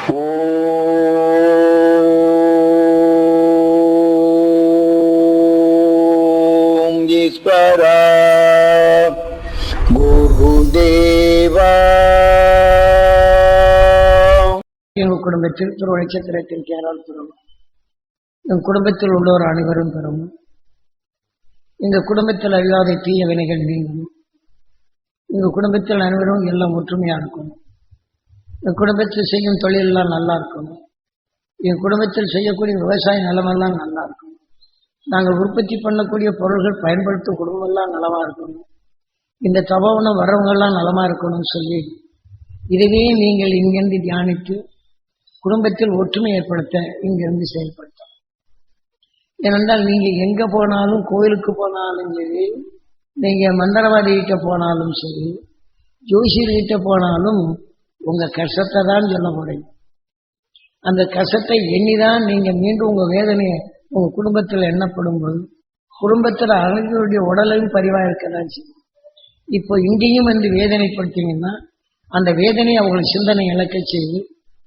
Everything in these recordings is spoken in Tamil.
ஓம் ஈஸ்வரா குருதேவா. எங்கள் குடும்பத்தில் துருவ நட்சத்திரத்தின் கேரால் பெறும். என் குடும்பத்தில் உள்ளோர் அனைவரும் பெறும். இந்த குடும்பத்தில் அறியாத தீய வினைகள் நீங்கும். எங்கள் குடும்பத்தில் அனைவரும் எல்லாம் ஒற்றுமையா இருக்கும். என் குடும்பத்தில் செய்யும் தொழில் எல்லாம் நல்லா இருக்கும். என் குடும்பத்தில் செய்யக்கூடிய விவசாய நிலமெல்லாம் நல்லா இருக்கும். நாங்கள் உற்பத்தி பண்ணக்கூடிய பொருள்கள் பயன்படுத்தும் குடும்பம் எல்லாம் நலமா இருக்கணும். இந்த தபோவனம் வர்றவங்க எல்லாம் நலமா இருக்கணும்னு சொல்லி இதுவே நீங்கள் இங்கிருந்து தியானித்து குடும்பத்தில் ஒற்றுமை ஏற்படுத்த இங்கிருந்து செயல்படுத்த. ஏனென்றால் நீங்க எங்க போனாலும், கோயிலுக்கு போனாலும் சரி, நீங்க மந்திரவாதிகிட்ட போனாலும் சரி, ஜோசியர்கிட்ட போனாலும் உங்க கஷ்டத்தை தான் சொல்ல போறீங்க. அந்த கஷ்டத்தை எண்ணிதான் நீங்க மீண்டும் உங்க வேதனையை உங்க குடும்பத்தில் எண்ணப்படும் போது குடும்பத்தில் அனைவருடைய உடலையும் பரிவா இருக்கதான் செய்யும். இப்போ இங்கேயும் வந்து வேதனைப்படுத்தீங்கன்னா அந்த வேதனை அவர்கள் சிந்தனை இழக்க செய்து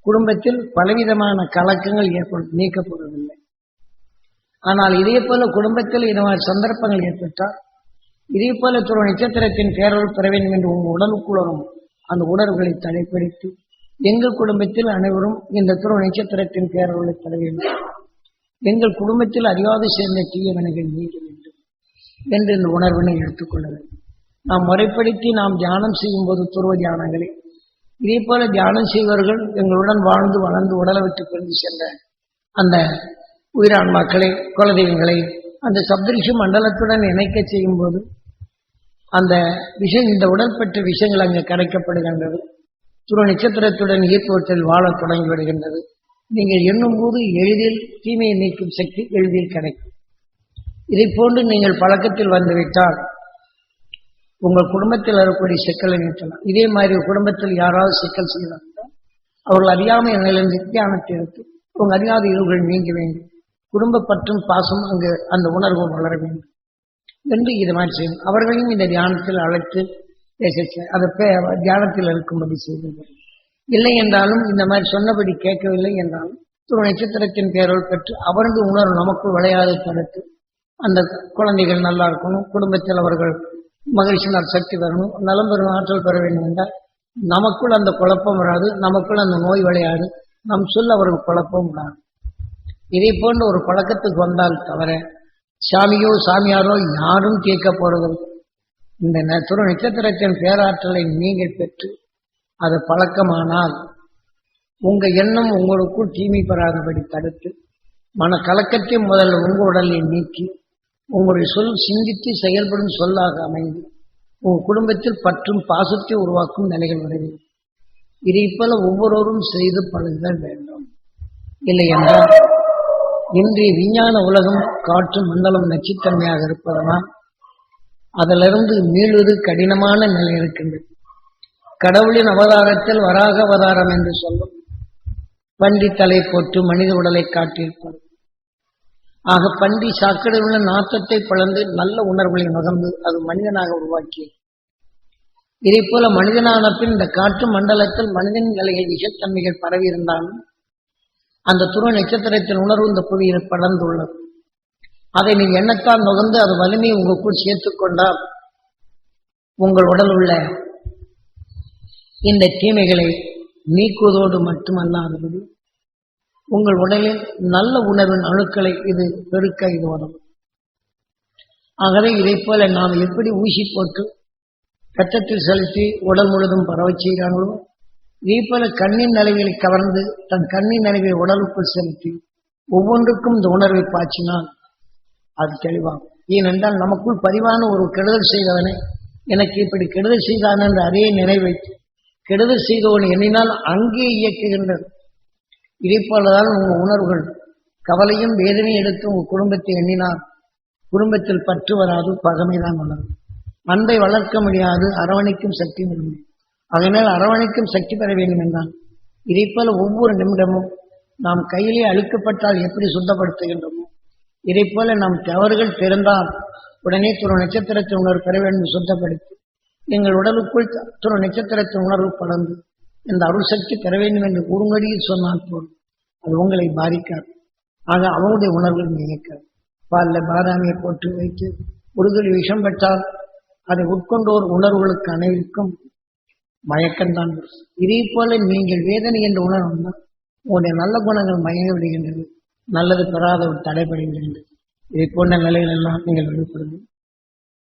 குடும்பத்தில் பலவிதமான கலக்கங்கள் நீக்கப்படுவதில்லை. ஆனால் இதே போல குடும்பத்தில் இந்த மாதிரி சந்தர்ப்பங்கள் ஏற்பட்டால் இதே போல துருவ நட்சத்திரத்தின் பேரொருள் பெற வேண்டும் என்று உங்கள் உடலுக்குள்ளும் அந்த உணர்வுகளை தடைப்படுத்தி எங்கள் குடும்பத்தில் அனைவரும் இந்த துருவ நட்சத்திரத்தின் பேரொருளை பெற வேண்டும். எங்கள் குடும்பத்தில் அறியாது சேர்ந்த தீய வினைகள் நீங்க வேண்டும் என்று இந்த உணர்வினை எடுத்துக்கொள்ள வேண்டும். நாம் முறைப்படுத்தி நாம் தியானம் செய்யும் போது துருவ தியானங்களை இதே போல தியானம் செய்வர்கள் எங்களுடன் வாழ்ந்து வளர்ந்து உடலை விட்டு பிரிந்து சென்ற அந்த உயிரான்மாக்களை, குலதெய்வங்களை அந்த சப்தரிஷி மண்டலத்துடன் இணைக்க செய்யும் போது அந்த விஷயம், இந்த உடல் பெற்ற விஷயங்கள் அங்கு கரைக்கப்படுகின்றது. துருவ நட்சத்திரத்துடன் ஈர்ப்பவற்றில் வாழ தொடங்கி விடுகின்றது. நீங்கள் எண்ணும் போது எளிதில் தீமையை நீக்கும் சக்தி எளிதில் கிடைக்கும். இதை போன்று நீங்கள் பழக்கத்தில் வந்துவிட்டால் உங்கள் குடும்பத்தில் வரக்கூடிய சிக்கலை நீட்டலாம். இதே மாதிரி குடும்பத்தில் யாராவது சிக்கல் செய்யலாம் அவர்கள் அறியாமை நிலையிலிருந்து தியானத்தை எடுத்து உங்க அறியாத இருவுகள் நீங்க வேண்டும். குடும்ப பற்றும் பாசம் அங்கு அந்த உணர்வு வளர வேண்டும் என்று இது மாதிரி செய்யணும். அவர்களையும் இந்த தியானத்தில் அழைத்து அதை தியானத்தில் இருக்கும்படி செய்தது. இல்லை என்றாலும் இந்த மாதிரி சொன்னபடி கேட்கவில்லை என்றாலும் துருவ நட்சத்திரத்தின் பேரோல் பெற்று அவரது உணர்வு நமக்குள் விளையாதை தடுத்து அந்த குழந்தைகள் நல்லா இருக்கணும், குடும்பத்தில் அவர்கள் மகிழ்ச்சி சக்தி வரணும், நலம் பெறும் ஆற்றல் பெற வேண்டும் என்றால் நமக்குள் அந்த குழப்பம் வராது, நமக்குள் அந்த நோய் விளையாது, நம் சொல் அவர்கள் குழப்பம் வராது. இதை போன்ற ஒரு பழக்கத்துக்கு வந்தால் தவிர சாமியோ சாமியாரோ யாரும் கேட்க போறதில்லை. இந்த துருவ நட்சத்திரத்தின் பேராற்றலை நீங்கள் பெற்று அது பழக்கமானால் உங்க எண்ணம் உங்களுக்குள் தீமை பெறாதபடி தடுத்து மன கலக்கத்தை முதல்ல உங்க உடலில் நீக்கி உங்களுடைய சொல் சிந்தித்து செயல்படும் சொல்லாக அமைந்து உங்கள் குடும்பத்தில் பற்றும் பாசத்தை உருவாக்கும் நிலைகள் வருகிறது. இதை போல ஒவ்வொருவரும் செய்து பழகுதல் வேண்டும். இல்லை என்றால் இன்றைய விஞ்ஞான உலகம் காற்று மண்டலம் நச்சுத்தன்மையாக இருப்பதனால் அதிலிருந்து மீளுவது கடினமான நிலை இருக்கின்றது. கடவுளின் அவதாரத்தில் வராக அவதாரம் என்று சொல்லும் பன்றி தலை போட்டு மனித உடலை காட்டியிருப்பார். ஆக பன்றி சாக்கடை உள்ள நாற்றத்தை பிளந்து நல்ல உணர்வுகளை நுகர்ந்து அது மனிதனாக உருவாக்கியது. இதே போல மனிதனான பின் இந்த காற்று மண்டலத்தில் மனிதன் நிலைகள் விஷத்தன்மைகள் பரவி இருந்தாலும் அந்த துருவ நட்சத்திரத்தின் உணர்வு இந்த புவியில் படர்ந்துள்ளது. அதை நீ எண்ணத்தால் நுகர்ந்து அது வலிமையை உங்களுக்குள் சேர்த்துக் கொண்டால் உங்கள் உடல் உள்ள இந்த தீமைகளை நீக்குவதோடு மட்டுமல்லாதபடி உங்கள் உடலில் நல்ல உணர்வின் அணுக்களை இது பெருக்க இது வரும். ஆகவே இதை போல நாம் எப்படி ஊசி போட்டு ரத்தத்தில் செலுத்தி உடல் முழுதும் பரவச் செய்கிறாங்களோ இதே போல கண்ணின் நிலைகளை கவர்ந்து தன் கண்ணின் நிலைவை உடலுக்குள் செலுத்தி ஒவ்வொன்றுக்கும் இந்த உணர்வை பாய்ச்சினால் அது தெளிவாகும். ஏனென்றால் நமக்குள் பதிவான ஒரு கெடுதல் செய்தவனை எனக்கு இப்படி கெடுதல் செய்தான் என்று அதே நிறைவைத்து கெடுதல் செய்தவன் எண்ணினால் அங்கே இயக்குகின்றது. இதே போலதான் உங்கள் உணர்வுகள் கவலையும் வேதனையும் எடுத்து உங்கள் குடும்பத்தை எண்ணினால் குடும்பத்தில் பற்று வராது, பகமைதான் வளரும். அன்பை வளர்க்க முடியாது, அரவணைக்கும் சக்தி முடியும். அதனால் அரவணைக்கும் சக்தி பெற வேண்டும் என்றால் இதே போல ஒவ்வொரு நிமிடமும் நாம் கையிலே அழிக்கப்பட்டால் எப்படி சுத்தப்படுத்துகின்றோமோ இதை போல நாம் தவறுகள் தெரிந்தால் உடனே துருவ நட்சத்திரத்தின் உணர்வு பெற வேண்டும் சுத்தப்படுத்தி எங்கள் உடலுக்குள் துருவ நட்சத்திரத்தின் உணர்வு படர்ந்து இந்த அருள் சக்தி பெற வேண்டும் என்று குறுங்கடியில் சொன்னால் போதும், அது உங்களை பாதிக்காது. ஆக அவருடைய உணர்வுகள் நினைக்காது. பாலில் பாதாமியை போட்டு வைத்து ஒரு துளி விஷம் பெற்றால் அதை உட்கொண்டோர் உணர்வுகளுக்கு அனைவருக்கும் மயக்கம்தான். இதே போல நீங்கள் வேதனை என்ற உணர்வு உங்களுடைய நல்ல குணங்கள் மயங்க விடுகின்றது, நல்லது பெறாத ஒரு தடைபடுகின்றது. இதை போன்ற நிலைகள் எல்லாம் நீங்கள் வெளிப்படுங்க.